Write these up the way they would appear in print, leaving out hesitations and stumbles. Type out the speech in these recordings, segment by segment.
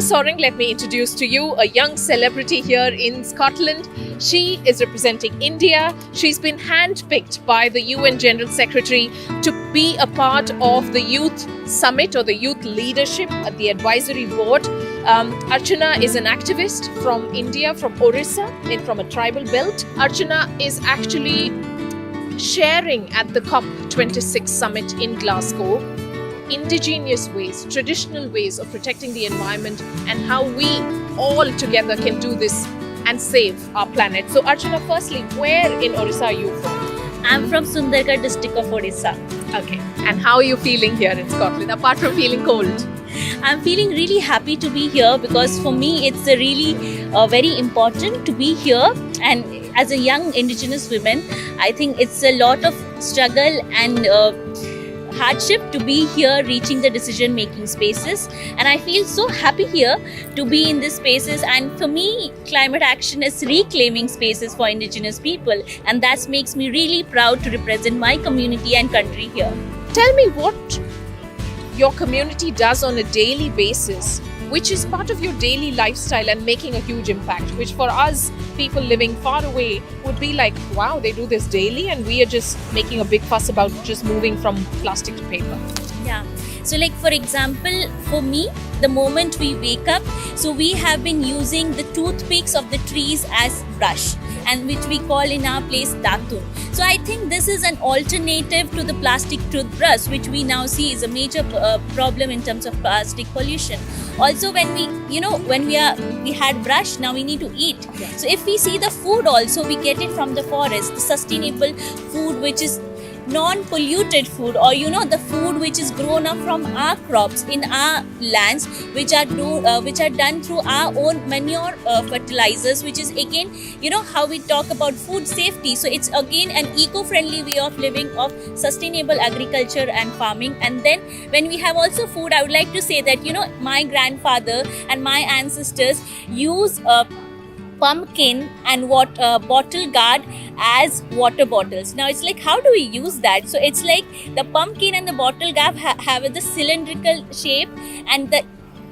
Soreng, let me introduce to you a young celebrity here in Scotland. She is representing India. She's been handpicked by the UN General Secretary to be a part of the Youth Summit or the Youth Leadership at the Advisory Board. Archana is an activist from India, from Odisha, from a tribal belt. Archana is actually sharing at the COP26 summit in Glasgow indigenous ways, traditional ways of protecting the environment and how we all together can do this and save our planet. So Archana, firstly, where in Odisha are you from? I'm from Sundargarh district of Odisha. Okay. And how are you feeling here in Scotland, apart from feeling cold? I'm feeling really happy to be here because for me it's really very important to be here, and as a young Indigenous woman, I think it's a lot of struggle and hardship to be here reaching the decision making spaces, and I feel so happy here to be in these spaces. And for me, climate action is reclaiming spaces for Indigenous people, and that makes me really proud to represent my community and country here. Tell me what your community does on a daily basis, which is part of your daily lifestyle and making a huge impact, which for us people living far away would be like, wow, they do this daily and we are just making a big fuss about just moving from plastic to paper. Yeah. So like for example, for me, the moment we wake up, so we have been using the toothpicks of the trees as brush, and which we call in our place datun. So I think this is an alternative to the plastic toothbrush, which we now see is a major problem in terms of plastic pollution. Also, when we had brush, now we need to eat. Yeah. So if we see the food also, we get it from the forest, the sustainable food, which is non-polluted food, or the food which is grown up from our crops in our lands, which are done through our own manure fertilizers, which is again how we talk about food safety. So it's again an eco-friendly way of living, of sustainable agriculture and farming. And then when we have also food, I would like to say that my grandfather and my ancestors use pumpkin and bottle guard as water bottles. Now it's like, how do we use that? So it's like the pumpkin and the bottle guard have the cylindrical shape, and the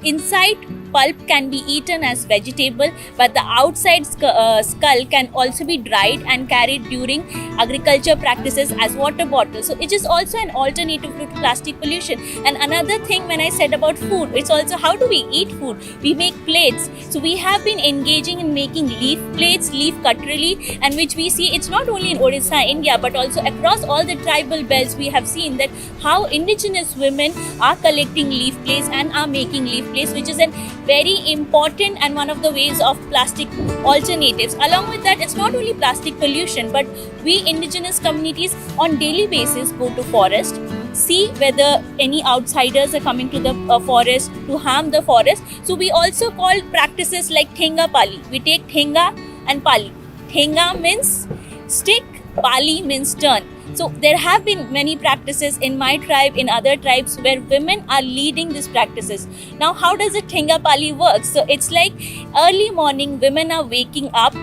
inside pulp can be eaten as vegetable, but the outside skull can also be dried and carried during agriculture practices as water bottles. So it is also an alternative to plastic pollution. And another thing, when I said about food, it's also how do we eat food? We make plates. So we have been engaging in making leaf plates, leaf cutlery, and which we see it's not only in Odisha, India, but also across all the tribal belts. We have seen that how Indigenous women are collecting leaf plates and are making leaf plates, which is an very important and one of the ways of plastic alternatives. Along with that, it's not only plastic pollution, but we Indigenous communities on daily basis go to forest, see whether any outsiders are coming to the forest to harm the forest. So we also call practices like Thenga Pali. We take Thenga and Pali. Thenga means stick, Pali means turn. So there have been many practices in my tribe, in other tribes, where women are leading these practices. Now, how does the Thenga Pali work? So it's like early morning, women are waking up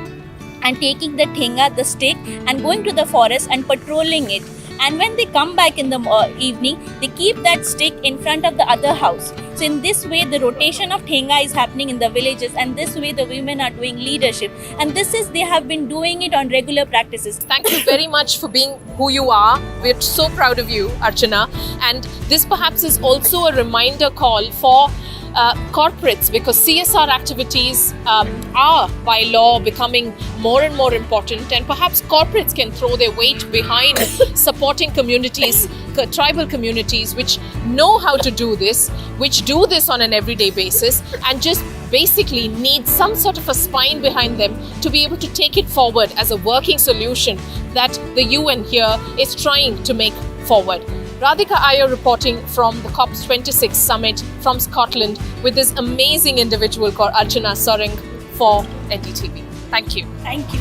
and taking the Thenga, the stick, and going to the forest and patrolling it. And when they come back in the evening, they keep that stick in front of the other house. So in this way, the rotation of Thenga is happening in the villages, and this way the women are doing leadership. And they have been doing it on regular practices. Thank you very much for being who you are. We're so proud of you, Archana. And this perhaps is also a reminder call for corporates, because CSR activities are by law becoming more and more important, and perhaps corporates can throw their weight behind supporting communities, tribal communities which know how to do this, which do this on an everyday basis, and just basically need some sort of a spine behind them to be able to take it forward as a working solution that the UN here is trying to make forward. Radhika Iyer reporting from the COP26 summit from Scotland with this amazing individual called Archana Soreng for NDTV. Thank you. Thank you.